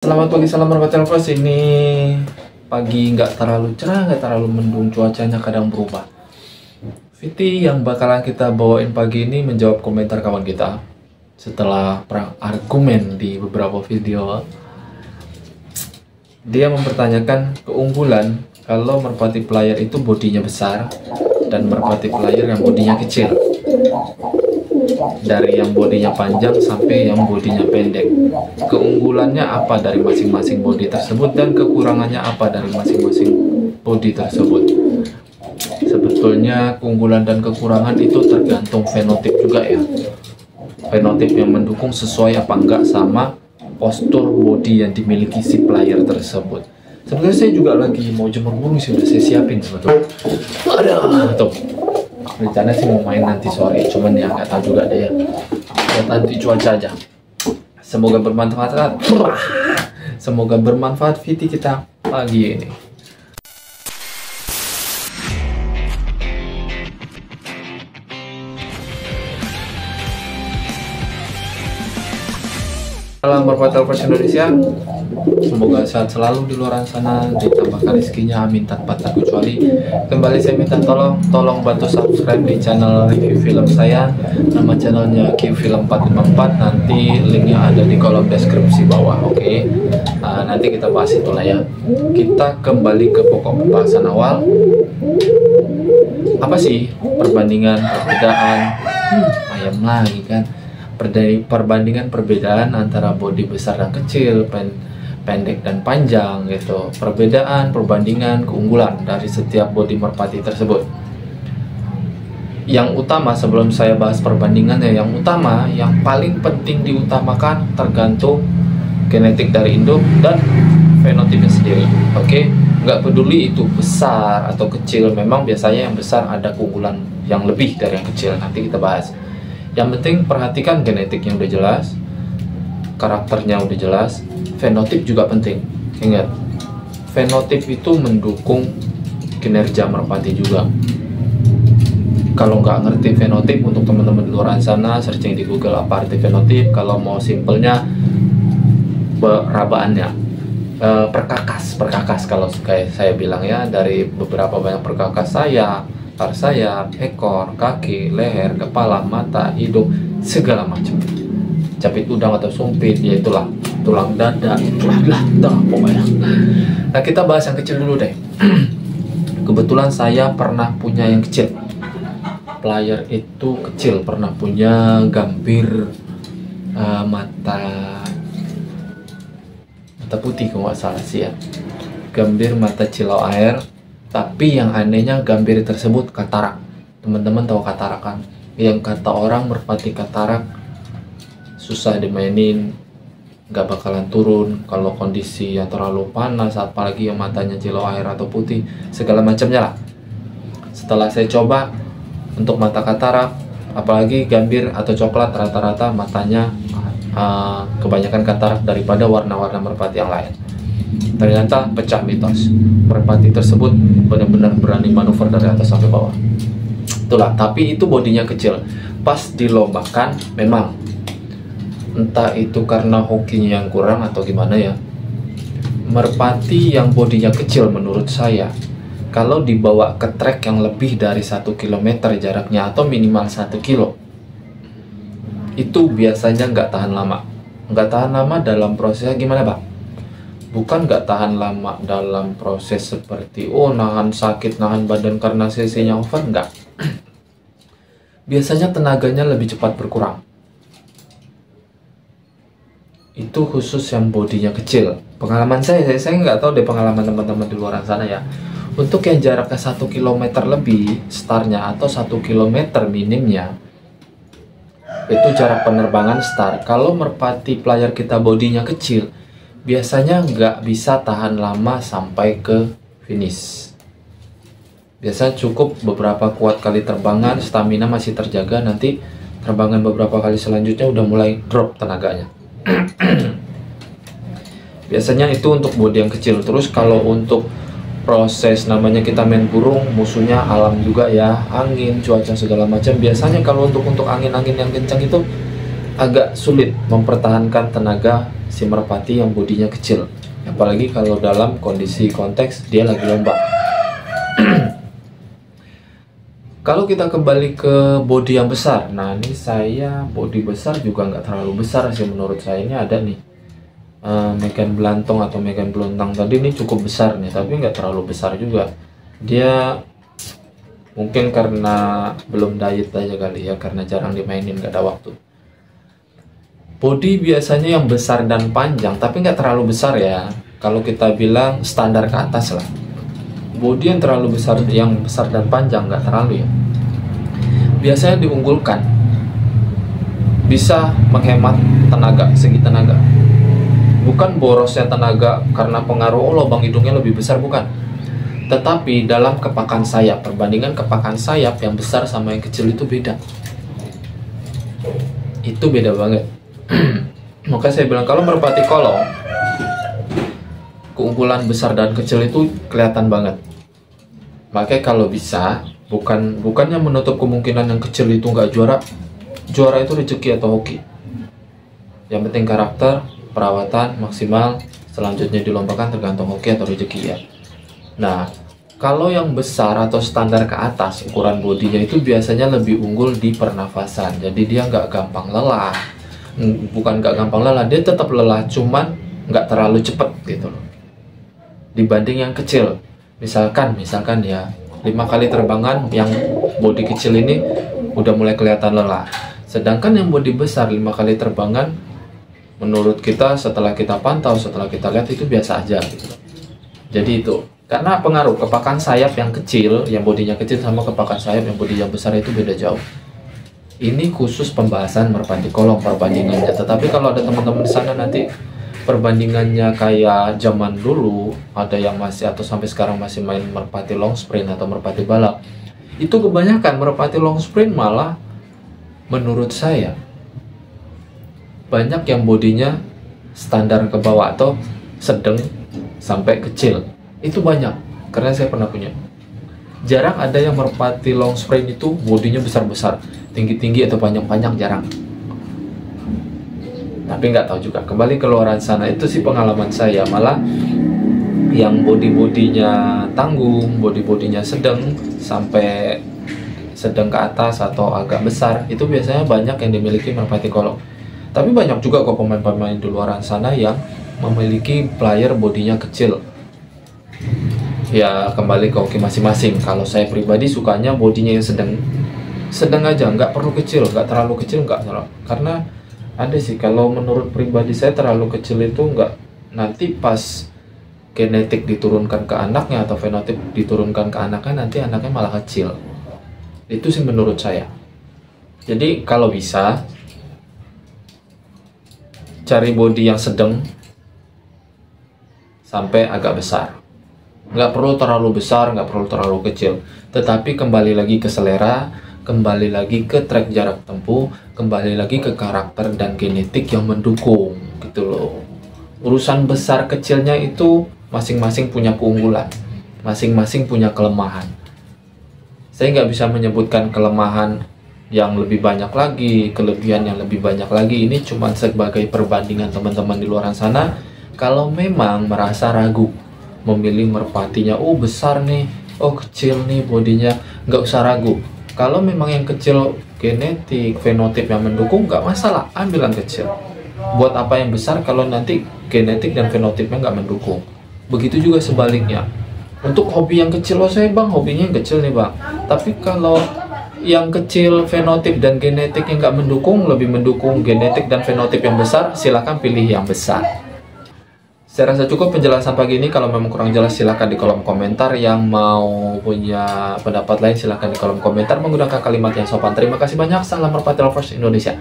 Selamat pagi, salam warahmatullahi wabarakatuh. Ini pagi nggak terlalu cerah, nggak terlalu mendung, cuacanya kadang berubah. Viti yang bakalan kita bawain pagi ini menjawab komentar kawan kita setelah perang argumen di beberapa video. Dia mempertanyakan keunggulan kalau merpati player itu bodinya besar dan merpati player yang bodinya kecil, dari yang bodinya panjang sampai yang bodinya pendek. Keunggulannya apa dari masing-masing body tersebut dan kekurangannya apa dari masing-masing body tersebut. Sebetulnya keunggulan dan kekurangan itu tergantung fenotip juga ya. Fenotip yang mendukung sesuai apa enggak sama postur body yang dimiliki si player tersebut. Sebenarnya saya juga lagi mau jemur burung sih, udah saya siapin sebetulnya. Ada tuh. Rencana sih mau main nanti sore, cuman ya nggak tahu juga deh ya. Lihat nanti cuaca aja. Semoga bermanfaat. Semoga bermanfaat Viti kita pagi ini. Salam berbuat versi Indonesia. Semoga sehat selalu di luar sana, ditambahkan rezekinya, amin tanpa terkecuali. Kembali saya minta tolong bantu subscribe di channel review film saya. Nama channelnya Qfilm 454. Nanti linknya ada di kolom deskripsi bawah. Oke. Nanti kita bahas itulah ya. Kita kembali ke pokok pembahasan awal. Apa sih perbandingan, perbedaan? Ayam lagi kan. Perbandingan antara body besar dan kecil, pendek dan panjang gitu. Perbandingan, keunggulan dari setiap body merpati tersebut. Yang utama sebelum saya bahas perbandingannya, yang paling penting diutamakan tergantung genetik dari induk dan fenotipnya sendiri. Oke, nggak peduli itu besar atau kecil, memang biasanya yang besar ada keunggulan yang lebih dari yang kecil. Nanti kita bahas. Yang penting perhatikan genetiknya udah jelas, karakternya udah jelas, fenotip juga penting. Ingat, fenotip itu mendukung kinerja merpati juga. Kalau nggak ngerti fenotip, untuk teman-teman di luar sana, searching di Google apa arti fenotip. Kalau mau simpelnya, perabaannya, perkakas kalau kayak saya bilang ya, dari beberapa banyak perkakas sayap, sayap, ekor, kaki, leher, kepala, mata, hidung, segala macam. Capit udang atau sumpit, ya itulah tulang dada, pokoknya. Nah, kita bahas yang kecil dulu deh. Kebetulan saya pernah punya yang kecil. Player itu kecil, pernah punya gambir mata putih kalau nggak salah sih ya. Gambir mata cilau air. Tapi yang anehnya gambir tersebut katarak. Teman-teman tahu katarak kan? Yang kata orang merpati katarak susah dimainin, nggak bakalan turun kalau kondisi yang terlalu panas, apalagi yang matanya cilau air atau putih, segala macamnya lah. Setelah saya coba untuk mata katarak, apalagi gambir atau coklat, rata-rata matanya kebanyakan katarak daripada warna-warna merpati yang lain. Ternyata pecah mitos, merpati tersebut benar-benar berani manuver dari atas sampai bawah. Itulah, tapi itu bodinya kecil. Pas dilombakan, memang entah itu karena hokinya yang kurang atau gimana ya, merpati yang bodinya kecil menurut saya, kalau dibawa ke trek yang lebih dari 1 km jaraknya atau minimal 1 kilo, itu biasanya nggak tahan lama. Nggak tahan lama dalam prosesnya gimana Pak? Bukan nggak tahan lama dalam proses seperti nahan sakit, nahan badan karena cc-nya over, nggak. Biasanya tenaganya lebih cepat berkurang. Itu khusus yang bodinya kecil. Pengalaman saya nggak tahu deh pengalaman teman-teman di luar sana ya. Untuk yang jaraknya 1 km lebih startnya atau 1 km minimnya, itu jarak penerbangan start. Kalau merpati player kita bodinya kecil, biasanya nggak bisa tahan lama sampai ke finish. Biasanya cukup beberapa kuat kali terbangan, stamina masih terjaga, nanti terbangan beberapa kali selanjutnya udah mulai drop tenaganya. Biasanya itu untuk body yang kecil. Terus kalau untuk proses namanya kita main burung, musuhnya alam juga ya, angin, cuaca segala macam. Biasanya kalau untuk angin-angin yang kencang itu agak sulit mempertahankan tenaga si merpati yang bodinya kecil, apalagi kalau dalam kondisi konteks dia lagi lomba. Kalau kita kembali ke body yang besar, nah ini saya body besar juga nggak terlalu besar sih menurut saya. Ini ada nih Megan Belantong atau Megan Belontang tadi, ini cukup besar nih, tapi nggak terlalu besar juga. Dia mungkin karena belum diet aja kali ya, karena jarang dimainin, nggak ada waktu. Body biasanya yang besar dan panjang, tapi nggak terlalu besar ya. Kalau kita bilang standar ke atas lah. Body yang terlalu besar, yang besar dan panjang nggak terlalu ya. Biasanya diunggulkan, bisa menghemat tenaga, segi tenaga. Bukan borosnya tenaga karena pengaruh lubang hidungnya lebih besar, bukan. Tetapi dalam kepakan sayap, perbandingan kepakan sayap yang besar sama yang kecil itu beda. Itu beda banget. Maka saya bilang kalau merpati kolong, keunggulan besar dan kecil itu kelihatan banget. Makanya kalau bisa, bukannya menutup kemungkinan yang kecil itu nggak juara. Juara itu rezeki atau hoki. Yang penting karakter, perawatan maksimal, selanjutnya dilombakan tergantung hoki atau rezeki ya. Nah, kalau yang besar atau standar ke atas, ukuran bodinya itu biasanya lebih unggul di pernafasan. Jadi dia nggak gampang lelah. Bukan nggak gampang lelah, dia tetap lelah, cuman nggak terlalu cepet gitu loh. Dibanding yang kecil. Misalkan ya 5 kali terbangan yang bodi kecil ini udah mulai kelihatan lelah. Sedangkan yang bodi besar 5 kali terbangan menurut kita setelah kita pantau, setelah kita lihat itu biasa aja gitu. Jadi itu karena pengaruh kepakan sayap yang kecil, yang bodinya kecil sama kepakan sayap yang bodi yang besar itu beda jauh. Ini khusus pembahasan merpati kolong perbandingannya. Tetapi kalau ada teman-teman di sana nanti perbandingannya kayak zaman dulu, ada yang masih atau sampai sekarang masih main merpati long sprint atau merpati balap, itu kebanyakan merpati long sprint malah menurut saya banyak yang bodinya standar ke bawah atau sedang sampai kecil. Itu banyak, karena saya pernah punya. Jarang ada yang merpati long sprint itu bodinya besar-besar, tinggi-tinggi atau panjang-panjang, jarang. Tapi nggak tahu juga, kembali ke luar sana, itu sih pengalaman saya. Malah yang bodinya tanggung, bodinya sedang sampai sedang ke atas atau agak besar, itu biasanya banyak yang dimiliki merpati kolong. Tapi banyak juga kok pemain-pemain di luar sana yang memiliki player bodinya kecil. Ya kembali ke hoki masing-masing. Kalau saya pribadi sukanya bodinya yang sedang aja, nggak perlu kecil, nggak terlalu kecil, nggak terlalu, karena ada sih, kalau menurut pribadi saya terlalu kecil itu nggak, nanti pas genetik diturunkan ke anaknya atau fenotip diturunkan ke anaknya, nanti anaknya malah kecil. Itu sih menurut saya. Jadi kalau bisa cari body yang sedang sampai agak besar. Nggak perlu terlalu besar, nggak perlu terlalu kecil. Tetapi kembali lagi ke selera, kembali lagi ke trek jarak tempuh, kembali lagi ke karakter dan genetik yang mendukung gitu loh. Urusan besar kecilnya itu masing-masing punya keunggulan, masing-masing punya kelemahan. Saya nggak bisa menyebutkan kelemahan yang lebih banyak lagi, kelebihan yang lebih banyak lagi. Ini cuma sebagai perbandingan teman-teman di luar sana. Kalau memang merasa ragu memilih merpatinya, oh besar nih, oh kecil nih bodinya, nggak usah ragu. Kalau memang yang kecil genetik, fenotip yang mendukung, nggak masalah, ambil yang kecil. Buat apa yang besar kalau nanti genetik dan fenotipnya nggak mendukung. Begitu juga sebaliknya. Untuk hobi yang kecil, oh saya bang hobinya yang kecil nih bang. Tapi kalau yang kecil fenotip dan genetik yang nggak mendukung, lebih mendukung genetik dan fenotip yang besar, silakan pilih yang besar. Saya rasa cukup penjelasan pagi ini. Kalau memang kurang jelas silahkan di kolom komentar. Yang mau punya pendapat lain silahkan di kolom komentar menggunakan kalimat yang sopan. Terima kasih banyak. Salam Merpati Lovers Indonesia.